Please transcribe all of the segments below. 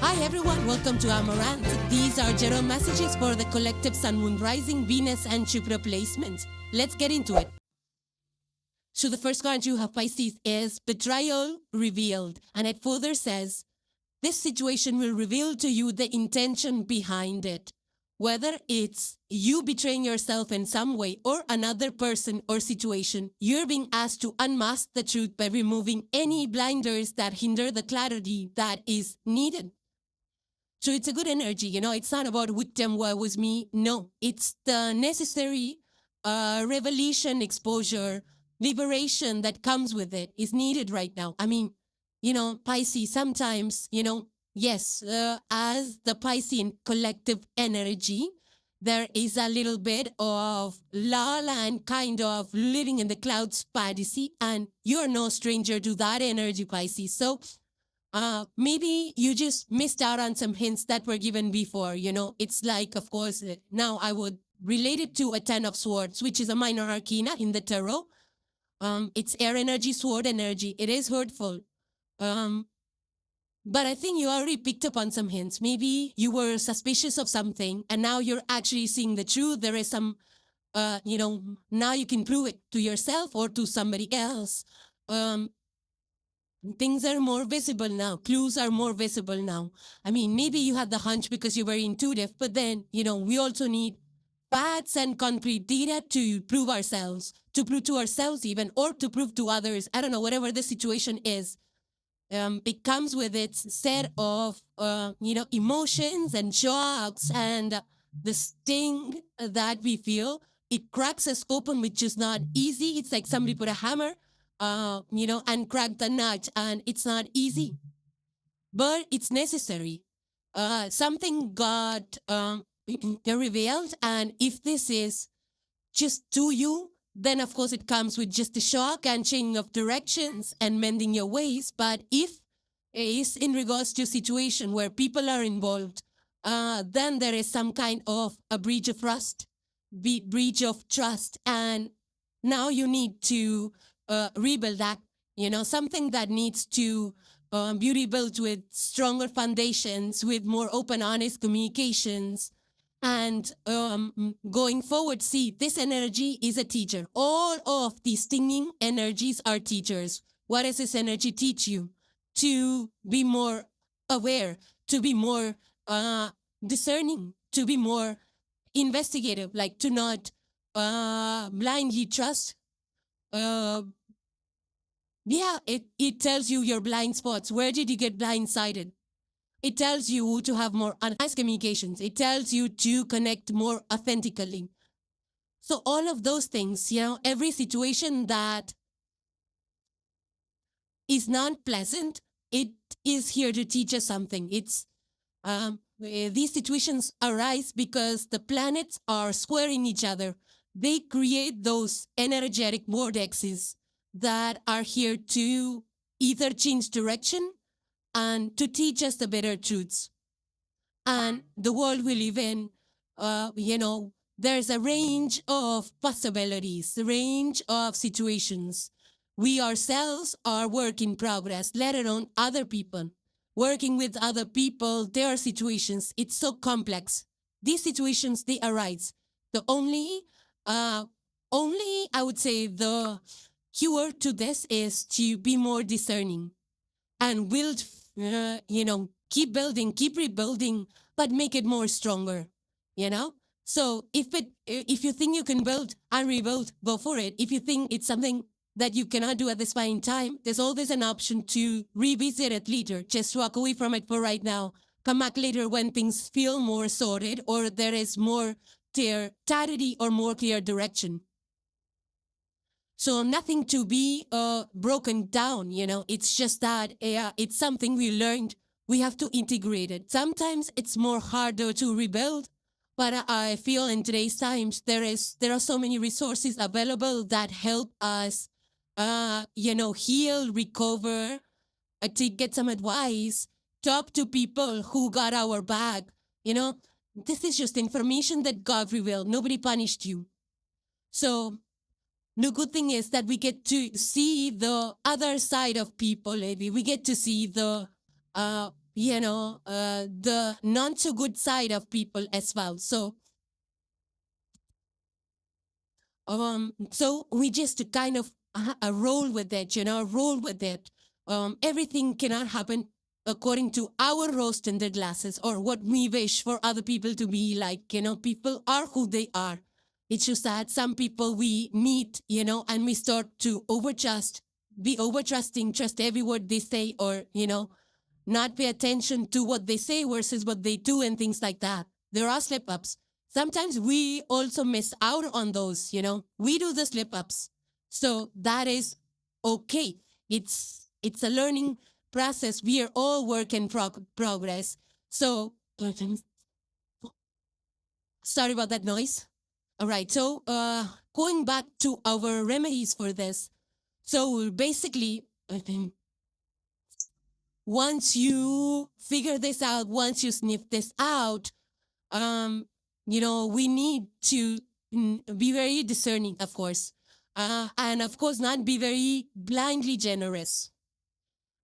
Hi everyone, welcome to Amaranth. These are general messages for the collective Sun, Moon, Rising, Venus and Jupiter placements. Let's get into it. So the first card you have, Pisces, is Betrayal Revealed. And it further says, this situation will reveal to you the intention behind it. Whether it's you betraying yourself in some way or another person or situation, you're being asked to unmask the truth by removing any blinders that hinder the clarity that is needed. So it's a good energy, you know, it's not about victim, woe was me. No, it's the necessary revelation, exposure, liberation that comes with it is needed right now. I mean, you know, Pisces, sometimes, you know, yes, as the Piscean collective energy, there is a little bit of lull and kind of living in the clouds fantasy, and you're no stranger to that energy, Pisces. So maybe you just missed out on some hints that were given before. You know, it's like, of course, now I would relate it to a 10 of Swords, which is a minor arcana in the tarot. It's air energy, sword energy. It is hurtful. But I think you already picked up on some hints. Maybe you were suspicious of something and now you're actually seeing the truth. There is some, you know, now you can prove it to yourself or to somebody else. Things are more visible now. Clues are more visible now. I mean, maybe you had the hunch because you were intuitive, but then, you know, we also need facts and concrete data to prove ourselves, to prove to ourselves even, or to prove to others. I don't know, whatever the situation is. It comes with its set of, you know, emotions and shocks and the sting that we feel. It cracks us open, which is not easy. It's like somebody put a hammer, you know, and cracked the nut, and it's not easy, but it's necessary. Something got revealed, and if this is just to you, then of course it comes with just a shock and changing of directions and mending your ways. But if it is in regards to a situation where people are involved, then there is some kind of a breach of trust, breach of trust, and now you need to rebuild that. You know, something that needs to be rebuilt with stronger foundations, with more open, honest communications. And going forward, see, this energy is a teacher. All of these stinging energies are teachers. What does this energy teach you? To be more aware, to be more discerning, to be more investigative, like to not blindly trust. Yeah, it tells you your blind spots. Where did you get blindsided? It tells you to have more honest communications. It tells you to connect more authentically. So all of those things, you know, every situation that is not pleasant, it is here to teach us something. It's these situations arise because the planets are squaring each other. They create those energetic vortexes that are here to either change direction and to teach us the better truths. And the world we live in, you know, there's a range of possibilities, a range of situations. We ourselves are work in progress, let alone other people. Working with other people, there are situations, it's so complex. These situations, they arise. The only, I would say the cure to this is to be more discerning and build, you know, keep building, keep rebuilding, but make it more stronger, you know? So if you think you can build and rebuild, go for it. If you think it's something that you cannot do at this point in time, there's always an option to revisit it later. Just walk away from it for right now. Come back later when things feel more sorted or there is more clarity or more clear direction. So nothing to be broken down, you know, it's just that it's something we learned. We have to integrate it. Sometimes it's more harder to rebuild, but I feel in today's times, there are so many resources available that help us, you know, heal, recover, to get some advice, talk to people who got our back. You know, this is just information that God revealed. Nobody punished you. So the good thing is that we get to see the other side of people, maybe. We get to see the, the not so good side of people as well. So we just kind of roll with it, roll with it. Everything cannot happen according to our rose-tinted glasses or what we wish for other people to be like. People are who they are. It's just that some people we meet, and we start to be overtrusting, trust every word they say, or, not pay attention to what they say versus what they do and things like that. There are slip ups. Sometimes we also miss out on those, we do the slip ups. So that is okay. It's a learning process. We are all work in progress. So sorry about that noise. All right. So going back to our remedies for this. So basically, once you figure this out, once you sniff this out, we need to be very discerning, of course. And of course, not be very blindly generous.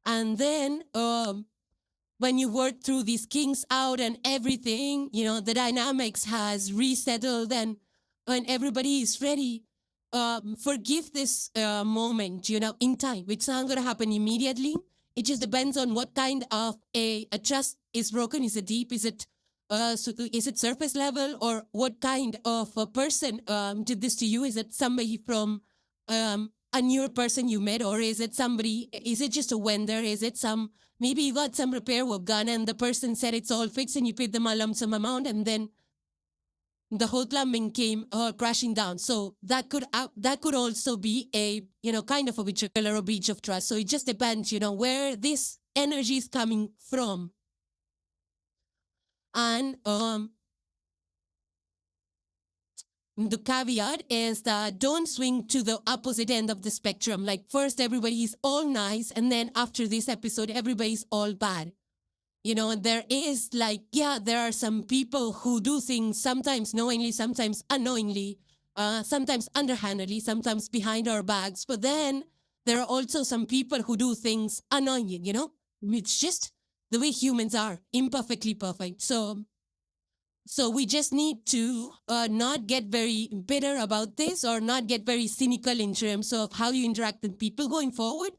And then when you work through these kings out and everything, the dynamics has resettled, and when everybody is ready, forgive this moment, in time. It's not going to happen immediately. It just depends on what kind of a trust is broken. Is it deep? Is it surface level? Or what kind of a person did this to you? Is it somebody from a newer person you met? Or is it just a vendor? Is it maybe you got some repair work done and the person said it's all fixed and you paid them a lump sum amount and then the whole plumbing came crashing down. So that could also be a, kind of a betrayal or a breach of trust. So it just depends, where this energy is coming from. And the caveat is that don't swing to the opposite end of the spectrum. Like first everybody is all nice and then after this episode everybody's all bad. There is there are some people who do things sometimes knowingly, sometimes unknowingly, sometimes underhandedly, sometimes behind our backs. But then there are also some people who do things unknowingly, It's just the way humans are, imperfectly perfect. So we just need to not get very bitter about this or not get very cynical in terms of how you interact with people going forward.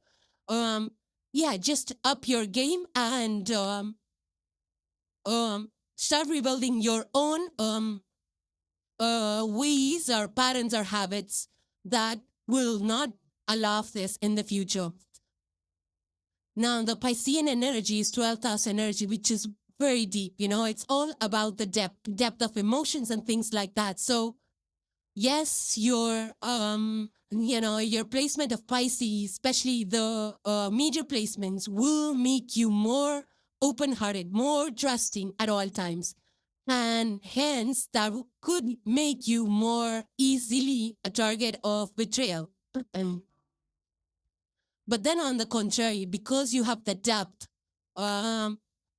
Just up your game and start rebuilding your own ways or patterns or habits that will not allow this in the future. Now, the Piscean energy is 12th house energy, which is very deep. It's all about the depth of emotions and things like that. So, yes, your placement of Pisces, especially the major placements, will make you more open-hearted, more trusting at all times. And hence, that could make you more easily a target of betrayal. But then on the contrary, because you have the depth,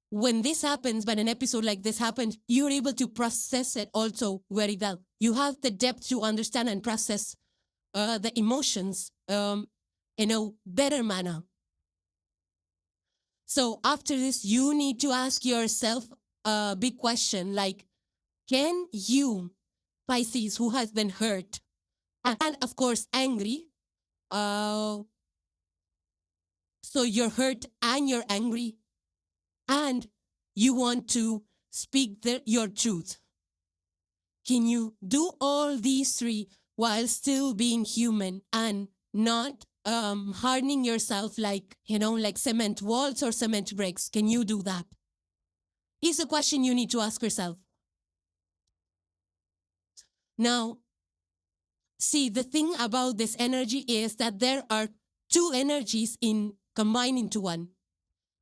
when this happens, when an episode like this happens, you're able to process it also very well. You have the depth to understand and process the emotions in a better manner. So after this, you need to ask yourself a big question like, can you, Pisces, who has been hurt and of course angry, so you're hurt and you're angry and you want to speak your truth. Can you do all these three while still being human and not hardening yourself like cement walls or cement bricks? Can you do that? Is a question you need to ask yourself. Now, see, the thing about this energy is that there are two energies combined into one.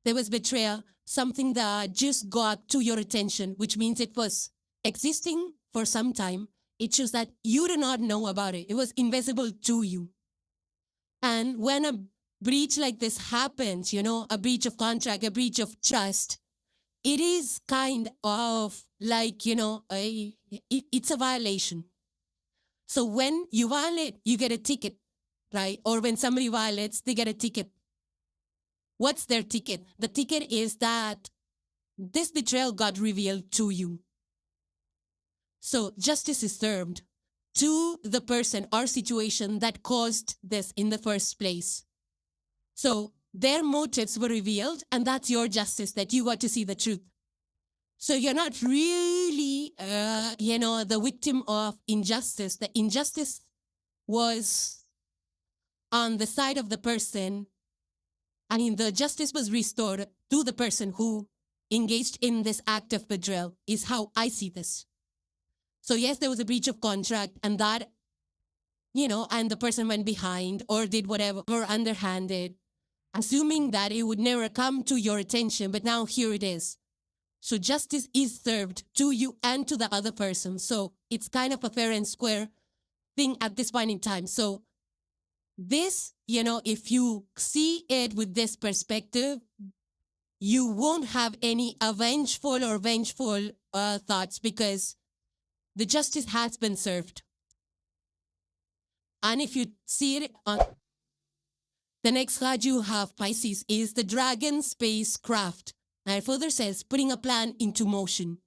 There was betrayal, something that just got to your attention, which means it was existing for some time. It's just that you did not know about it. It was invisible to you. And when a breach like this happens, a breach of contract, a breach of trust, it is kind of like, it's a violation. So when you violate, you get a ticket, right? Or when somebody violates, they get a ticket. What's their ticket? The ticket is that this betrayal got revealed to you. So justice is served to the person or situation that caused this in the first place. So their motives were revealed, and that's your justice, that you got to see the truth. So you're not really, the victim of injustice. The injustice was on the side of the person. I mean, the justice was restored to the person who engaged in this act of betrayal, is how I see this. So yes, there was a breach of contract, and that, and the person went behind or did whatever, or underhanded, assuming that it would never come to your attention, but now here it is. So justice is served to you and to the other person. So it's kind of a fair and square thing at this point in time. So this, if you see it with this perspective, you won't have any vengeful thoughts, because the justice has been served. And if you see it on the next card you have, Pisces, is the Dragon Spacecraft. And it further says, putting a plan into motion,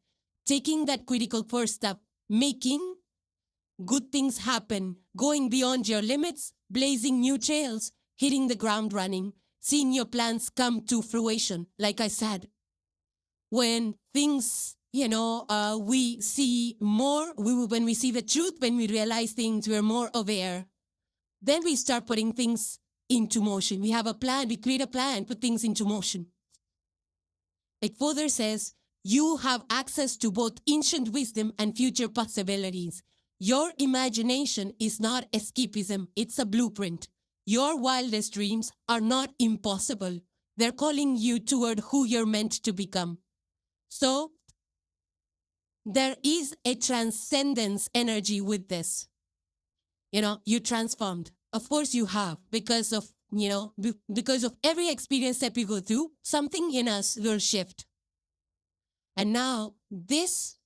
taking that critical first step, making good things happen, going beyond your limits, blazing new trails, hitting the ground running, seeing your plans come to fruition. Like I said, when things, we see more, when we see the truth, when we realize things, we're more aware, then we start putting things into motion. We have a plan, we create a plan, put things into motion. It further says, you have access to both ancient wisdom and future possibilities. Your imagination is not escapism, it's a blueprint. Your wildest dreams are not impossible. They're calling you toward who you're meant to become. So, there is a transcendence energy with this. You transformed. Of course you have, because of every experience that we go through, something in us will shift. And now this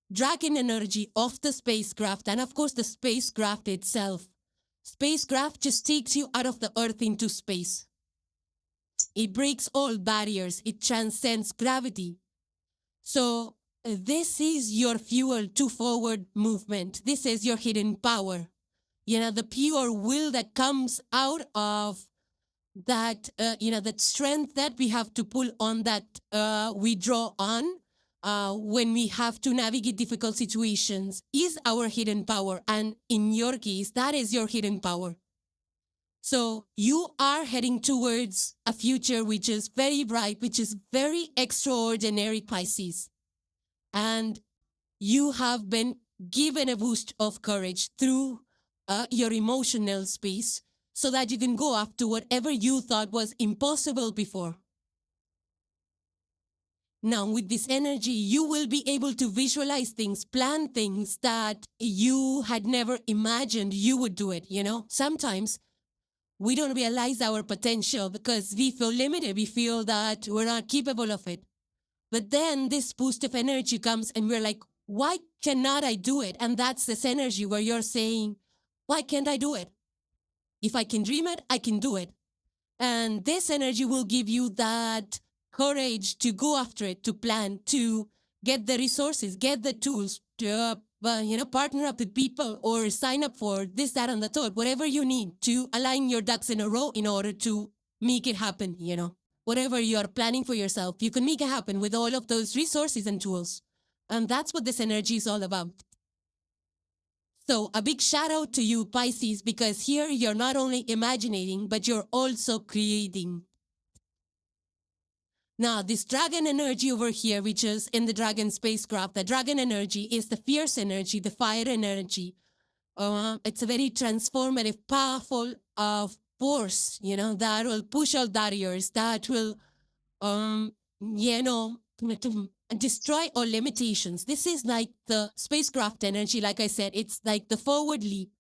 dragon energy of the spacecraft, and of course the spacecraft itself, spacecraft just takes you out of the earth into space. It breaks all barriers. It transcends gravity. So this is your fuel to forward movement. This is your hidden power. The pure will that comes out of that, that strength that we have to pull on, that we draw on when we have to navigate difficult situations, is our hidden power. And in your case, that is your hidden power. So you are heading towards a future which is very bright, which is very extraordinary, Pisces. And you have been given a boost of courage through your emotional space, so that you can go after whatever you thought was impossible before. Now, with this energy, you will be able to visualize things, plan things that you had never imagined you would do it. Sometimes we don't realize our potential because we feel limited. We feel that we're not capable of it. But then this boost of energy comes and we're like, why cannot I do it? And that's this energy where you're saying, why can't I do it? If I can dream it, I can do it. And this energy will give you that courage to go after it, to plan, to get the resources, get the tools, to partner up with people or sign up for this, that, and the third, whatever you need to align your ducks in a row in order to make it happen. Whatever you're planning for yourself, you can make it happen with all of those resources and tools. And that's what this energy is all about. So a big shout out to you, Pisces, because here you're not only imagining, but you're also creating. Now, this dragon energy over here, which is in the dragon spacecraft, the dragon energy is the fierce energy, the fire energy. It's a very transformative, powerful force, that will push all barriers, that will, destroy all limitations. This is like the spacecraft energy. Like I said, it's like the forward leap.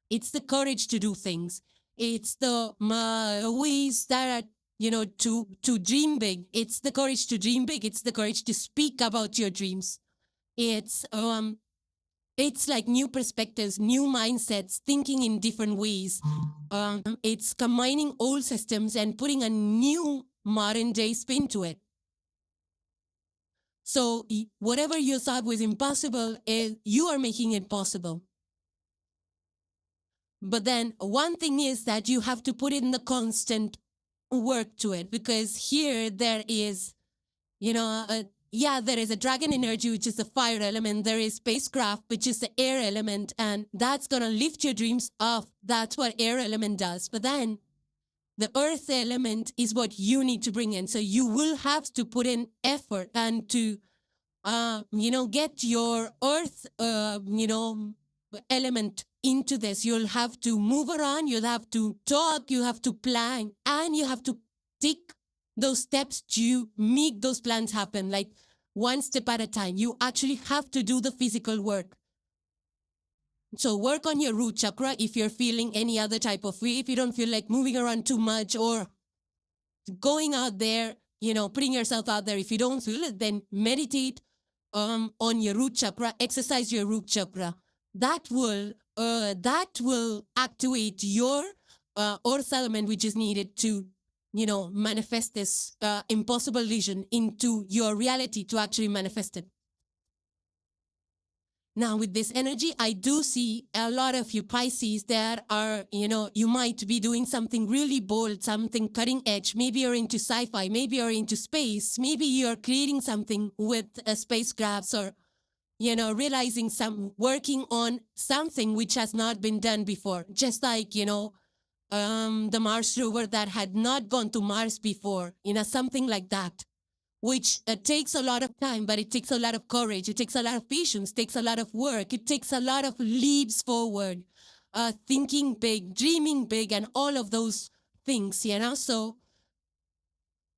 It's the courage to do things. It's the ways that, to dream big. It's the courage to dream big. It's the courage to speak about your dreams. It's like new perspectives, new mindsets, thinking in different ways. It's combining old systems and putting a new modern day spin to it. So whatever you thought was impossible, you are making it possible. But then one thing is that you have to put in the constant work to it, because here there is, there is a dragon energy, which is the fire element. There is spacecraft, which is the air element, and that's going to lift your dreams off. That's what air element does. But then the earth element is what you need to bring in. So you will have to put in effort and to, get your earth, element into this. You'll have to move around, you'll have to talk, you have to plan, and you have to take those steps to make those plans happen, like one step at a time. You actually have to do the physical work. So work on your root chakra if you're feeling any other type of way. If you don't feel like moving around too much or going out there, putting yourself out there. If you don't feel it, then meditate on your root chakra, exercise your root chakra. That will activate your earth element, which is needed to, manifest this impossible vision into your reality, to actually manifest it. Now, with this energy, I do see a lot of you Pisces that are, you might be doing something really bold, something cutting edge. Maybe you're into sci-fi, maybe you're into space, maybe you're creating something with spacecrafts, or, working on something which has not been done before. Just like, the Mars rover that had not gone to Mars before, something like that, which takes a lot of time, but it takes a lot of courage. It takes a lot of patience, takes a lot of work. It takes a lot of leaps forward, thinking big, dreaming big, and all of those things, So,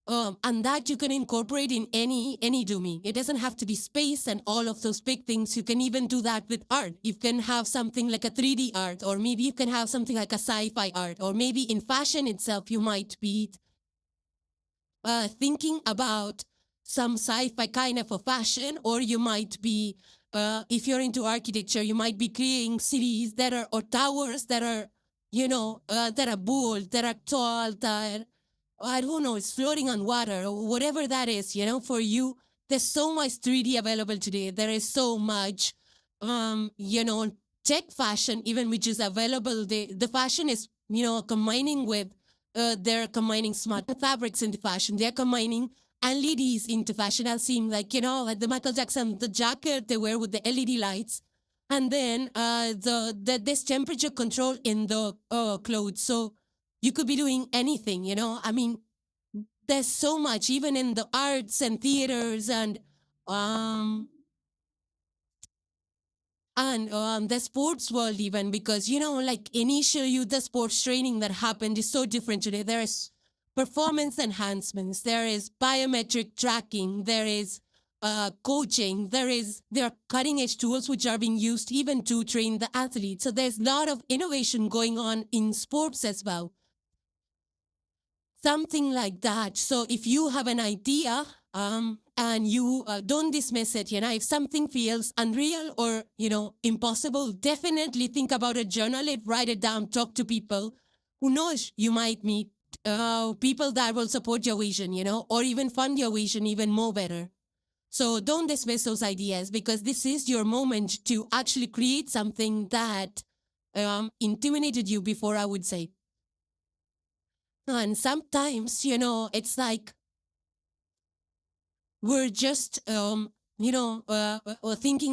and that you can incorporate in any domain. It doesn't have to be space and all of those big things. You can even do that with art. You can have something like a 3D art, or maybe you can have something like a sci-fi art, or maybe in fashion itself, you might be thinking about some sci-fi kind of a fashion, or you might be, if you're into architecture, you might be creating cities that are, or towers that are, that are bold, that are tall, that, I don't know, it's floating on water, or whatever that is, for you. There's so much 3D available today. There is so much, tech fashion, even, which is available. The fashion is, combining with, they're combining smart fabrics into fashion. They're combining LEDs into fashion. I've seen, like, like the Michael Jackson, the jacket they wear with the LED lights, and then this temperature control in the clothes. So you could be doing anything, I mean, there's so much, even in the arts and theaters, and the sports world, even, because, like initially the sports training that happened is so different today. There is performance enhancements, there is biometric tracking, there is coaching, there are cutting edge tools which are being used even to train the athletes. So there's a lot of innovation going on in sports as well. Something like that. So if you have an idea, and you don't dismiss it, if something feels unreal or, impossible, definitely think about it, journal it, write it down, talk to people. Who knows, you might meet people that will support your vision, or even fund your vision even more better. So don't dismiss those ideas, because this is your moment to actually create something that intimidated you before, I would say. And sometimes, it's like we're just, thinking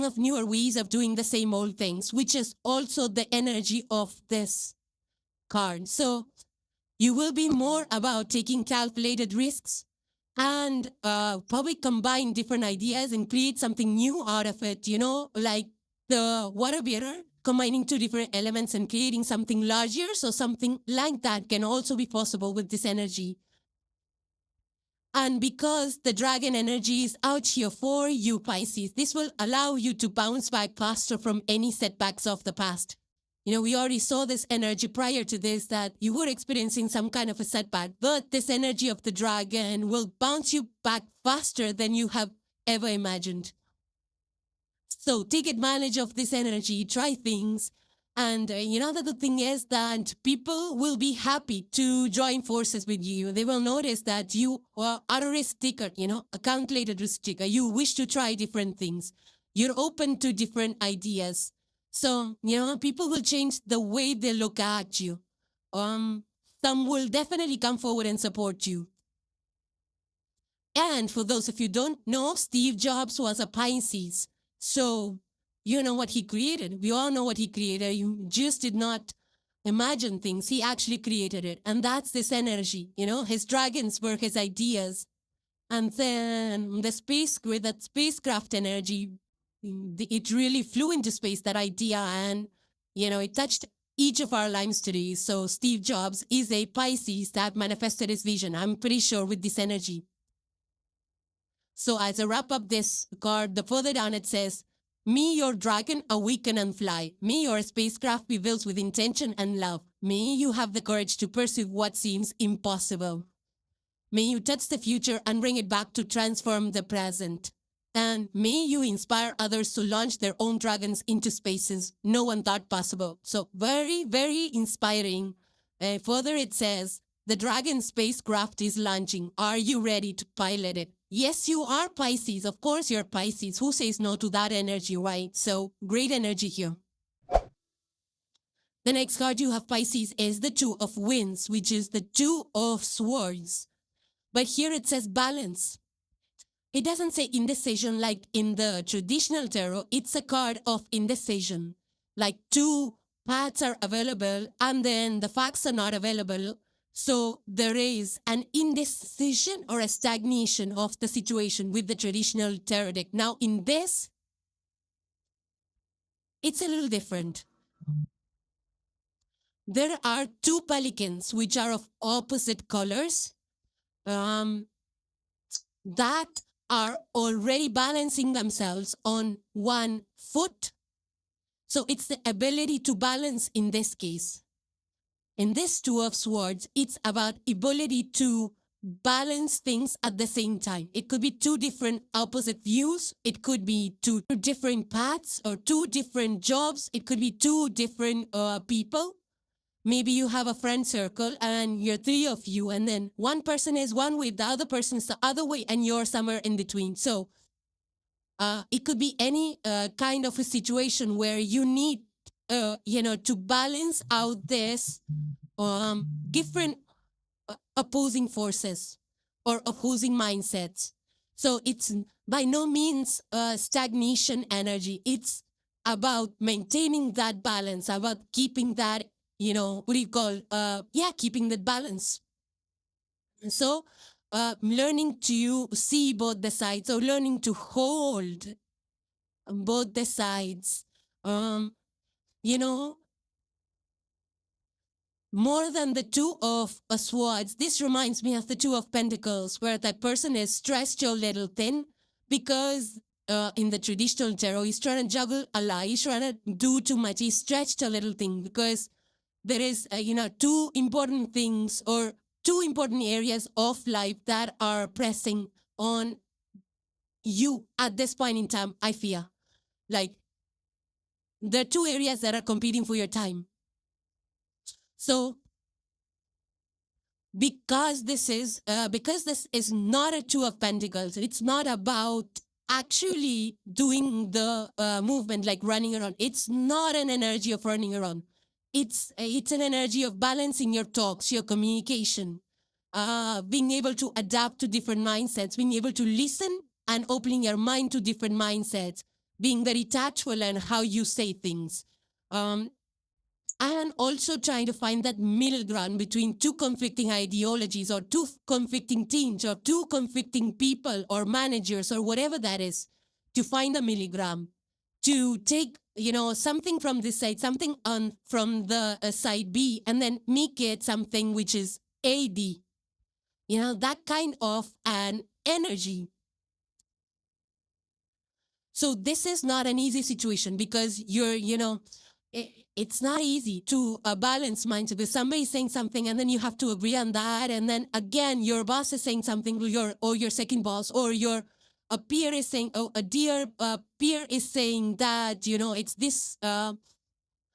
of newer ways of doing the same old things, which is also the energy of this card. So you will be more about taking calculated risks and probably combine different ideas and create something new out of it, like the water bearer, combining two different elements and creating something larger. So something like that can also be possible with this energy. And because the dragon energy is out here for you, Pisces, this will allow you to bounce back faster from any setbacks of the past. We already saw this energy prior to this, that you were experiencing some kind of a setback, but this energy of the dragon will bounce you back faster than you have ever imagined. So take advantage of this energy, try things, And the thing is that people will be happy to join forces with you. They will notice that you are a risk taker, a calculated risk taker. You wish to try different things. You're open to different ideas. So, people will change the way they look at you. Some will definitely come forward and support you. And for those of you who don't know, Steve Jobs was a Pisces. So you know what he created. We all know what he created. You just did not imagine things. He actually created it. And that's this energy. His dragons were his ideas. And then the space with that spacecraft energy, it really flew into space, that idea. And, it touched each of our lives today. So Steve Jobs is a Pisces that manifested his vision, I'm pretty sure, with this energy. So as I wrap up this card, the further down it says, may your dragon awaken and fly. May your spacecraft be built with intention and love. May you have the courage to pursue what seems impossible. May you touch the future and bring it back to transform the present. And may you inspire others to launch their own dragons into spaces no one thought possible. So very, very inspiring. Further it says, the dragon spacecraft is launching. Are you ready to pilot it? Yes, you are Pisces. Of course you're Pisces. Who says no to that energy, right? So great energy here. The next card you have, Pisces, is the Two of Wands, which is the Two of Swords. But here it says balance. It doesn't say indecision like in the traditional tarot. It's a card of indecision. Like two paths are available and then the facts are not available. So there is an indecision or a stagnation of the situation with the traditional tarot deck. Now in this, it's a little different. There are two pelicans which are of opposite colors that are already balancing themselves on one foot. So it's the ability to balance in this case. In this Two of Swords, it's about ability to balance things at the same time. It could be two different opposite views. It could be two different paths or two different jobs. It could be two different people. Maybe you have a friend circle and you're three of you, and then one person is one way, the other person is the other way, and you're somewhere in between. So it could be any kind of a situation where you need, to balance out this different opposing forces or opposing mindsets. So it's by no means stagnation energy. It's about maintaining that balance, about keeping that, keeping that balance. So learning to see both the sides, or learning to hold both the sides, more than the Two of Swords. This reminds me of the Two of Pentacles, where that person is stretched a little thin because in the traditional tarot, he's trying to juggle a lot. He's trying to do too much. He's stretched a little thin because there is, two important things or two important areas of life that are pressing on you at this point in time, I fear. Like, there are two areas that are competing for your time. So, because this is not a Two of Pentacles, it's not about actually doing the movement, like running around. It's not an energy of running around. It's an energy of balancing your talks, your communication, being able to adapt to different mindsets, being able to listen and opening your mind to different mindsets, being very tactful in how you say things. And also trying to find that middle ground between two conflicting ideologies or two conflicting teams or two conflicting people or managers or whatever that is, to find a middle ground, to take, something from this side, something from the side B, and then make it something which is AD. That kind of an energy. So this is not an easy situation because you're, it's not easy to balance mindset with somebody saying something and then you have to agree on that. And then again, your boss is saying something, or your second boss, or a peer is saying, a dear peer is saying that, it's this,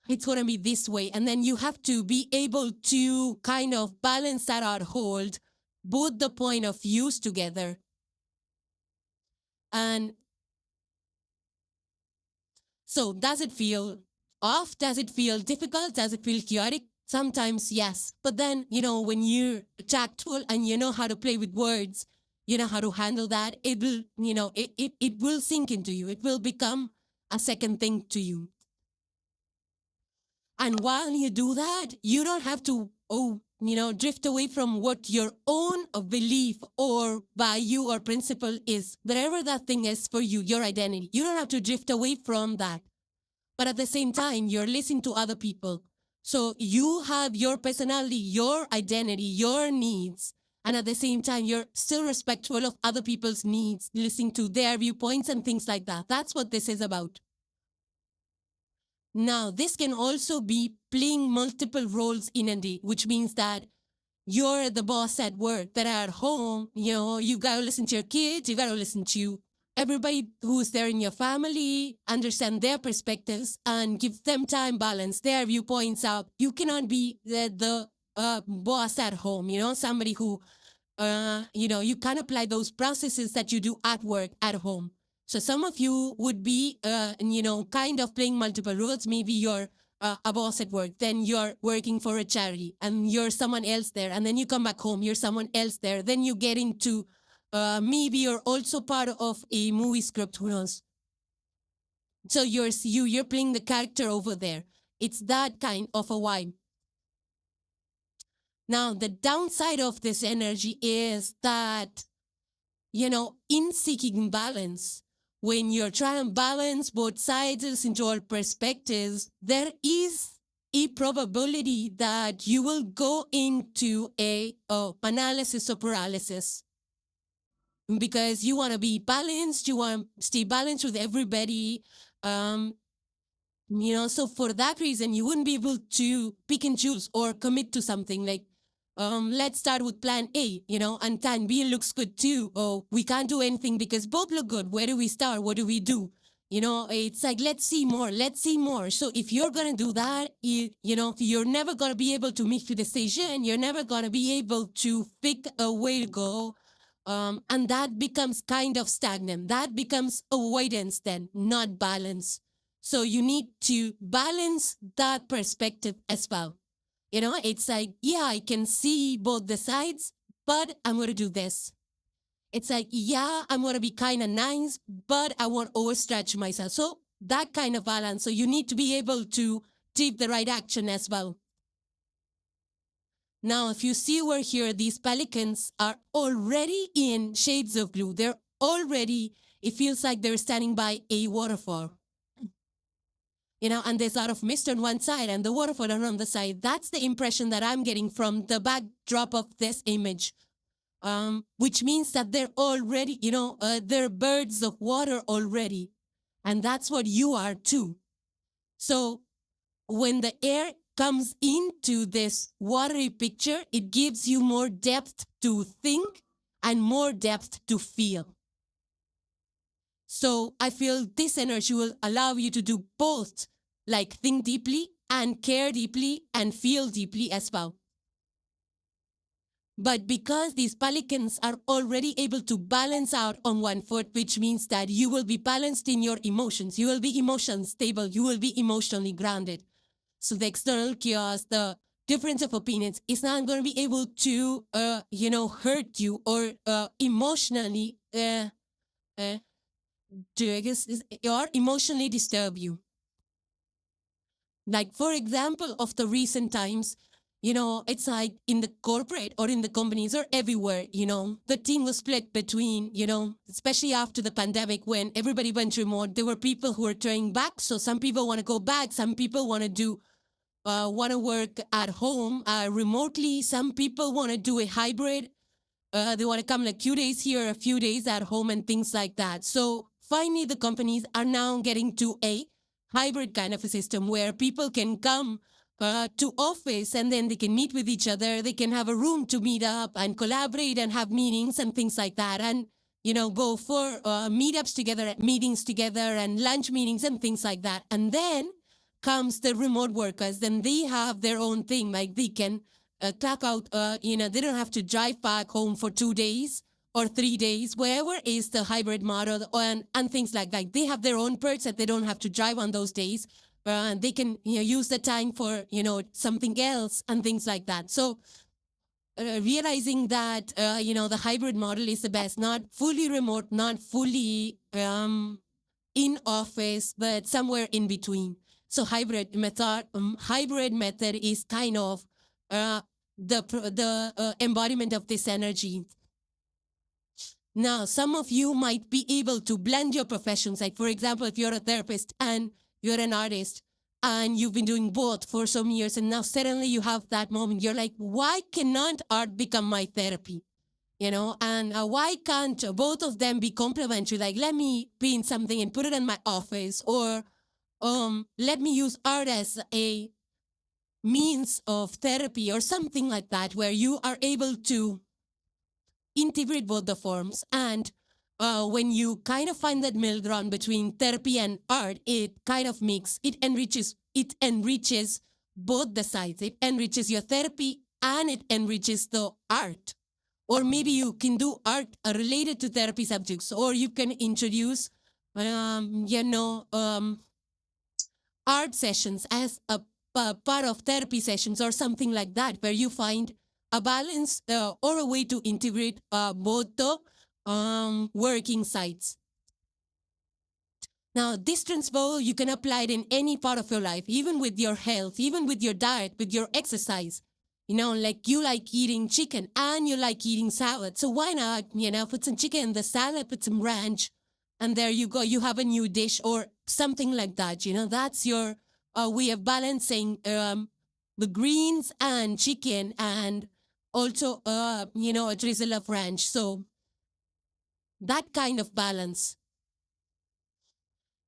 it's going to be this way. And then you have to be able to kind of balance that out, hold both the point of views together. And so does it feel off? Does it feel difficult? Does it feel chaotic? Sometimes, yes. But then, when you're tactful and you know how to play with words, you know how to handle that, it will, it will sink into you. It will become a second thing to you. And while you do that, you don't have to, drift away from what your own belief or value or principle is. Whatever that thing is for you, your identity. You don't have to drift away from that. But at the same time, you're listening to other people. So you have your personality, your identity, your needs. And at the same time, you're still respectful of other people's needs, listening to their viewpoints and things like that. That's what this is about. Now, this can also be playing multiple roles in a day, which means that you're the boss at work, that at home, you got to listen to your kids, you got to listen to everybody who's there in your family, understand their perspectives and give them time, balance their viewpoints out. You cannot be the boss at home, somebody who, you can't apply those processes that you do at work, at home. So some of you would be, kind of playing multiple roles. Maybe you're a boss at work, then you're working for a charity and you're someone else there. And then you come back home, you're someone else there. Then you get into, maybe you're also part of a movie script, who knows? So you're playing the character over there. It's that kind of a vibe. Now, the downside of this energy is that, in seeking balance, when you're trying to balance both sides into all perspectives, there is a probability that you will go into a analysis or paralysis. Because you want to be balanced, you want to stay balanced with everybody. So for that reason, you wouldn't be able to pick and choose or commit to something like, let's start with plan A, and plan B looks good too. Oh, we can't do anything because both look good. Where do we start? What do we do? It's like, let's see more. So if you're going to do that, you're never going to be able to make the decision. You're never going to be able to pick a way to go. And that becomes kind of stagnant. That becomes avoidance then, not balance. So you need to balance that perspective as well. It's like, yeah, I can see both the sides, but I'm going to do this. It's like, yeah, I'm going to be kind of nice, but I won't overstretch myself. So that kind of balance. So you need to be able to take the right action as well. Now, if you see over here, these pelicans are already in shades of blue. They're already, it feels like they're standing by a waterfall. And there's a lot of mist on one side and the waterfall on the side. That's the impression that I'm getting from the backdrop of this image, which means that they're already, they're birds of water already. And that's what you are too. So when the air comes into this watery picture, it gives you more depth to think and more depth to feel. So I feel this energy will allow you to do both, like think deeply and care deeply and feel deeply as well. But because these pelicans are already able to balance out on one foot, which means that you will be balanced in your emotions, you will be emotionally stable, you will be emotionally grounded. So the external chaos, the difference of opinions is not going to be able to, hurt you or emotionally or emotionally disturb you. Like, for example, of the recent times, it's like in the corporate or in the companies or everywhere, the team was split between, especially after the pandemic when everybody went remote, there were people who were turning back. So some people want to go back. Some people want to work at home remotely. Some people want to do a hybrid. They want to come like 2 days here, a few days at home and things like that. So finally, the companies are now getting to a hybrid kind of a system where people can come to office and then they can meet with each other. They can have a room to meet up and collaborate and have meetings and things like that. And, go for meetups together, meetings together and lunch meetings and things like that. And then comes the remote workers. Then they have their own thing. Like they can clock out, they don't have to drive back home for 2 days or 3 days, wherever is the hybrid model, and things like that. They have their own perks that they don't have to drive on those days. They can use the time for something else and things like that. So realizing that the hybrid model is the best, not fully remote, not fully in office, but somewhere in between. So hybrid method is kind of the embodiment of this energy. Now, some of you might be able to blend your professions. Like, for example, if you're a therapist and you're an artist and you've been doing both for some years, and now suddenly you have that moment, you're like, why cannot art become my therapy? And why can't both of them be complementary? Like, let me paint something and put it in my office, or let me use art as a means of therapy or something like that, where you are able to integrate both the forms. And when you kind of find that middle ground between therapy and art, it kind of enriches both the sides. It enriches your therapy and it enriches the art. Or maybe you can do art related to therapy subjects, or you can introduce, art sessions as a part of therapy sessions or something like that, where you find a balance or a way to integrate both the working sides. Now, this principle, you can apply it in any part of your life, even with your health, even with your diet, with your exercise. Like you like eating chicken and you like eating salad. So why not, put some chicken in the salad, put some ranch, and there you go. You have a new dish or something like that. That's your way of balancing the greens and chicken, and also, a drizzle of ranch. So that kind of balance.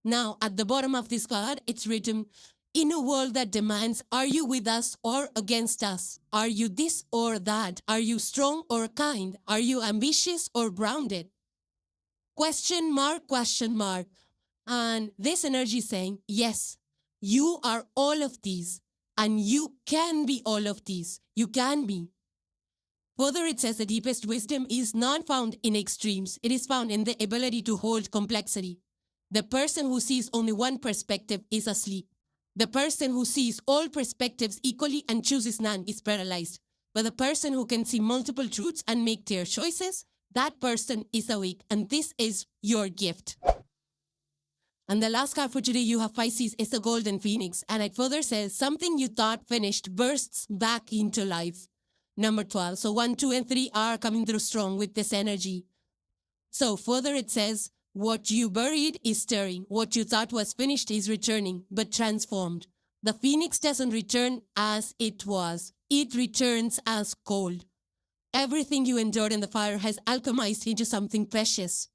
Now, at the bottom of this card, it's written, in a world that demands, are you with us or against us? Are you this or that? Are you strong or kind? Are you ambitious or grounded? Question mark, question mark. And this energy is saying, yes, you are all of these, and you can be all of these. You can be. Further, it says the deepest wisdom is not found in extremes. It is found in the ability to hold complexity. The person who sees only one perspective is asleep. The person who sees all perspectives equally and chooses none is paralyzed. But the person who can see multiple truths and make clear choices, that person is awake. And this is your gift. And the last card for today, you have Pisces, is the Golden Phoenix. And it further says, something you thought finished bursts back into life. Number 12. So 1, 2, and 3 are coming through strong with this energy. So further it says, what you buried is stirring. What you thought was finished is returning, but transformed. The phoenix doesn't return as it was. It returns as gold. Everything you endured in the fire has alchemized into something precious.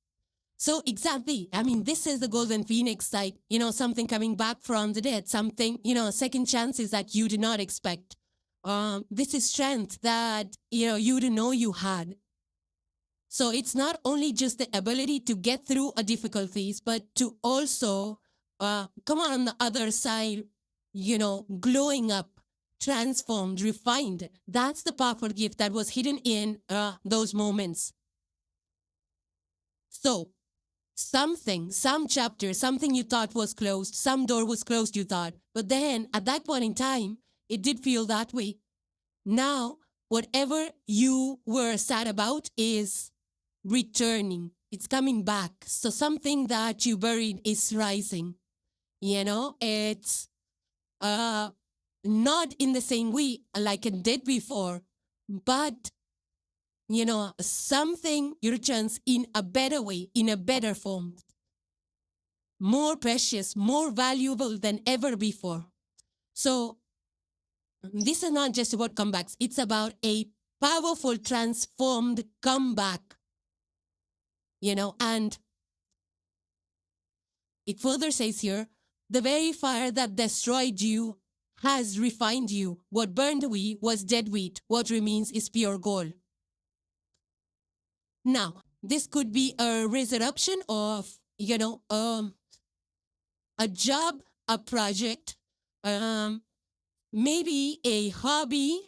So exactly, this is the Golden Phoenix, like, something coming back from the dead, something, second chances that you did not expect. This is strength that, you didn't know you had. So it's not only just the ability to get through a difficulties, but to also come on the other side, glowing up, transformed, refined. That's the powerful gift that was hidden in those moments. So some chapter, something you thought was closed, some door was closed, you thought. But then at that point in time, it did feel that way. Now, whatever you were sad about is returning. It's coming back. So something that you buried is rising. It's not in the same way like it did before, but something returns in a better way, in a better form. More precious, more valuable than ever before. So this is not just about comebacks. It's about a powerful, transformed comeback. And it further says here, the very fire that destroyed you has refined you. What burned away was dead weight. What remains is pure gold. Now, this could be a resurrection of, a job, a project, maybe a hobby,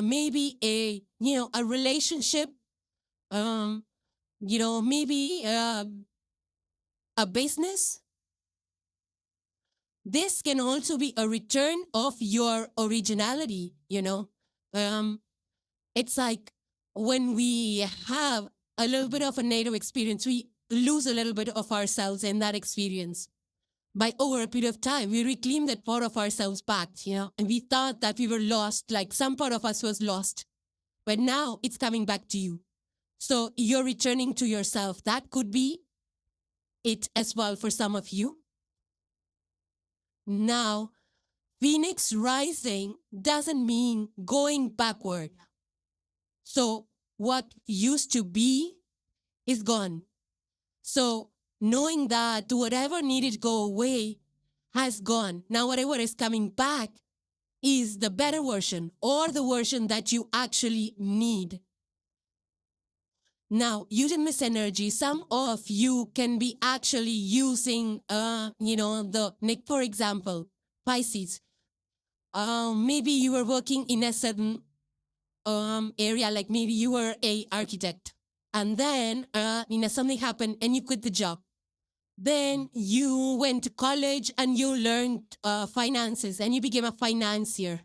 maybe a relationship, maybe a business. This can also be a return of your originality. It's like when we have a little bit of a native experience, we lose a little bit of ourselves in that experience. By over a period of time, we reclaim that part of ourselves back, and we thought that we were lost, like some part of us was lost, but now it's coming back to you. So you're returning to yourself. That could be it as well for some of you. Now, Phoenix rising doesn't mean going backward. So what used to be is gone. So knowing that whatever needed to go away has gone. Now whatever is coming back is the better version or the version that you actually need. Now, using this energy, some of you can be actually using, for example, Pisces. Maybe you were working in a certain area, like maybe you were a architect, and then something happened and you quit the job. Then you went to college and you learned finances and you became a financier.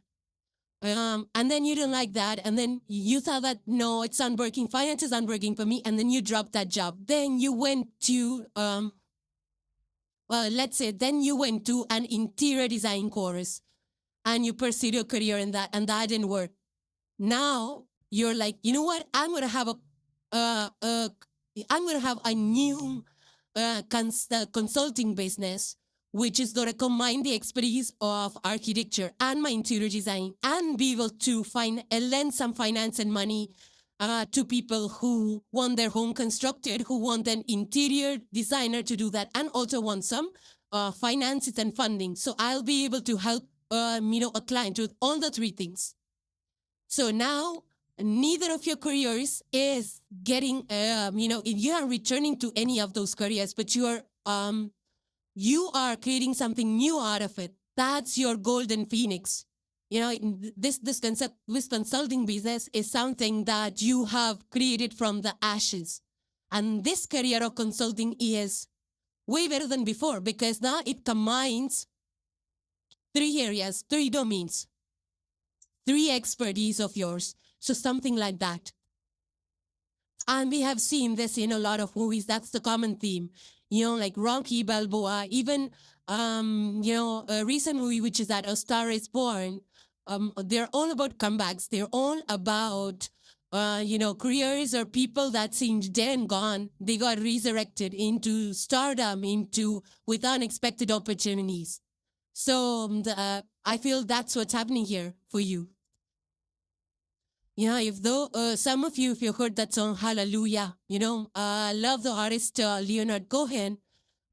And then you didn't like that, and then you thought that no, it's not working. Finance is not working for me, and then you dropped that job. Then you went to then you went to an interior design course, and you pursued your career in that, and that didn't work. Now you're like, you know what? I'm gonna have a new consulting business, which is going to combine the expertise of architecture and my interior design, and be able to lend some finance and money to people who want their home constructed, who want an interior designer to do that, and also want some finances and funding. So I'll be able to help a client with all the three things. So now neither of your careers is getting, you are returning to any of those careers, but you are creating something new out of it. That's your golden phoenix. This consulting business is something that you have created from the ashes. And this career of consulting is way better than before, because now it combines 3 areas, 3 domains, 3 expertise of yours. So something like that. And we have seen this in a lot of movies. That's the common theme. Like Rocky Balboa, even, a recent movie, which is that A Star is Born. They're all about comebacks. They're all about, careers or people that seemed dead and gone. They got resurrected into stardom, with unexpected opportunities. So I feel that's what's happening here for you. Yeah, some of you, if you heard that song, Hallelujah, I love the artist Leonard Cohen.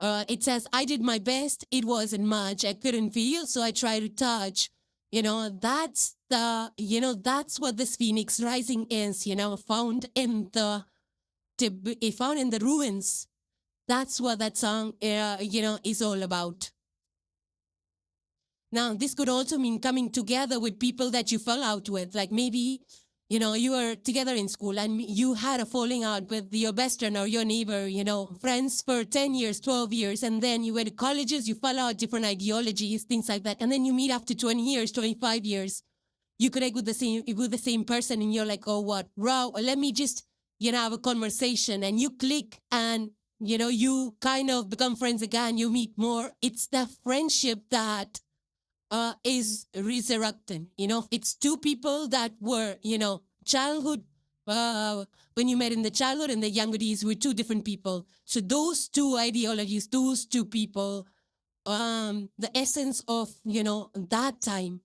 It says, I did my best. It wasn't much. I couldn't feel, so I tried to touch. That's what this Phoenix rising is, found in the ruins. That's what that song, is all about. Now, this could also mean coming together with people that you fell out with, like maybe, you were together in school and you had a falling out with your best friend or your neighbor, friends for 10 years, 12 years, and then you went to colleges, you fell out, different ideologies, things like that, and then you meet after 20 years, 25 years, you connect with the same person, and you're like, oh, what? Wow, let me just, have a conversation, and you click, and, you kind of become friends again, you meet more. It's the friendship that is resurrecting. It's 2 people that were, childhood, when you met in the childhood and the younger days were 2 different people. So those 2 ideologies, those 2 people, the essence of, that time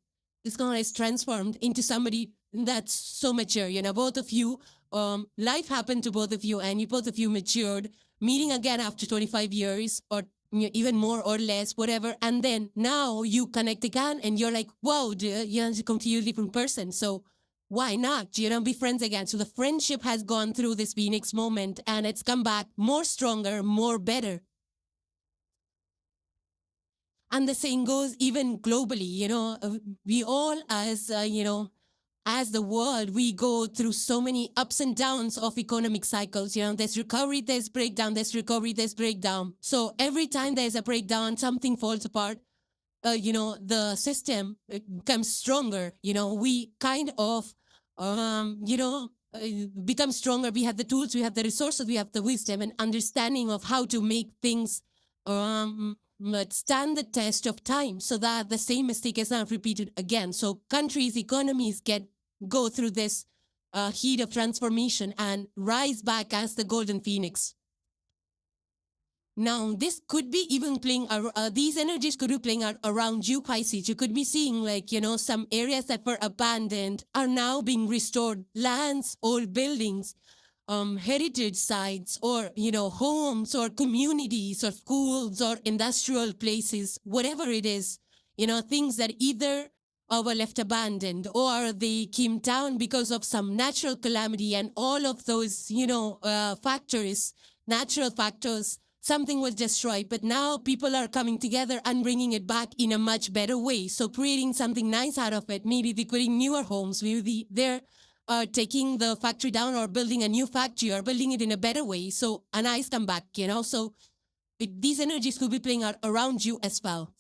is transformed into somebody that's so mature. Both of you, life happened to both of you, and both of you matured, meeting again after 25 years or even more or less, whatever. And then now you connect again and you're like, whoa, you're a completely different person. So why not, be friends again? So the friendship has gone through this Phoenix moment and it's come back more stronger, more better. And the same goes even globally, we all as the world, we go through so many ups and downs of economic cycles. There's recovery, there's breakdown, there's recovery, there's breakdown. So every time there's a breakdown, something falls apart. The system becomes stronger. We kind of, become stronger. We have the tools, we have the resources, we have the wisdom and understanding of how to make things stand the test of time so that the same mistake is not repeated again. So countries, economies go through this heat of transformation and rise back as the golden phoenix. Now, this could be even playing, these energies could be playing out around you, Pisces. You could be seeing some areas that were abandoned are now being restored. Lands, old buildings, heritage sites, or, homes or communities or schools or industrial places, whatever it is, things that either were left abandoned or they came down because of some natural calamity, and all of those, factors, natural factors, something was destroyed, but now people are coming together and bringing it back in a much better way. So creating something nice out of it. Maybe they're creating newer homes. Maybe they're taking the factory down or building a new factory or building it in a better way. So a nice comeback, So these energies could be playing out around you as well.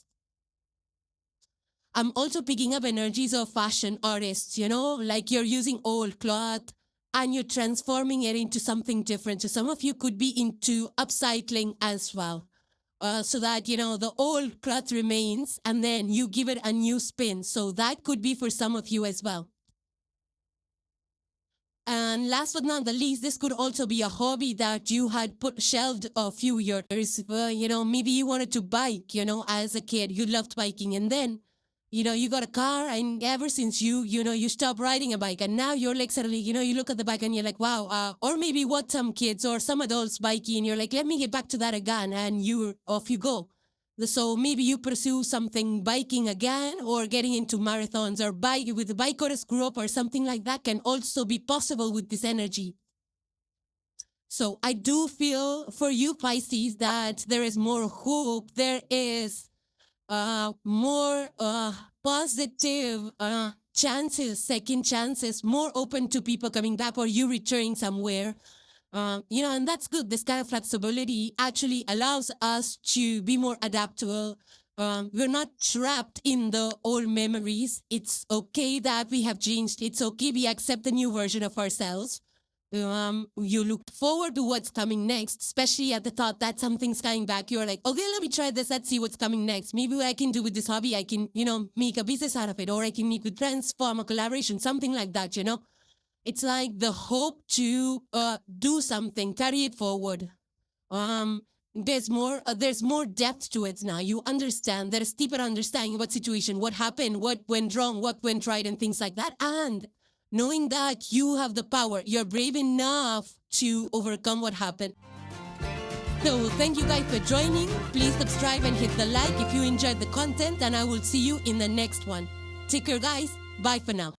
I'm also picking up energies of fashion artists, like you're using old cloth and you're transforming it into something different. So some of you could be into upcycling as well. So that, the old cloth remains and then you give it a new spin. So that could be for some of you as well. And last but not the least, this could also be a hobby that you had shelved a few years. Maybe you wanted to bike, as a kid, you loved biking. And then, you got a car, and ever since you stopped riding a bike, and now you're like suddenly, you look at the bike and you're like, wow, or maybe what some kids or some adults biking, and you're like, let me get back to that again, and off you go. So maybe you pursue something biking again, or getting into marathons, or with the bikers group or something like that can also be possible with this energy. So I do feel for you, Pisces, that there is more hope. There is more positive chances, second chances, more open to people coming back or you returning somewhere. And that's good. This kind of flexibility actually allows us to be more adaptable. We're not trapped in the old memories. It's okay that we have changed. It's okay we accept the new version of ourselves. You look forward to what's coming next, especially at the thought that something's coming back. You're like, okay, let me try this. Let's see what's coming next. Maybe what I can do with this hobby, I can, make a business out of it, or I can make a transform a collaboration, something like that, It's like the hope to do something, carry it forward. There's more depth to it now. You understand. There's deeper understanding what situation, what happened, what went wrong, what went right, and things like that. And knowing that you have the power, you're brave enough to overcome what happened. So thank you guys for joining. Please subscribe and hit the like if you enjoyed the content, and I will see you in the next one. Take care, guys. Bye for now.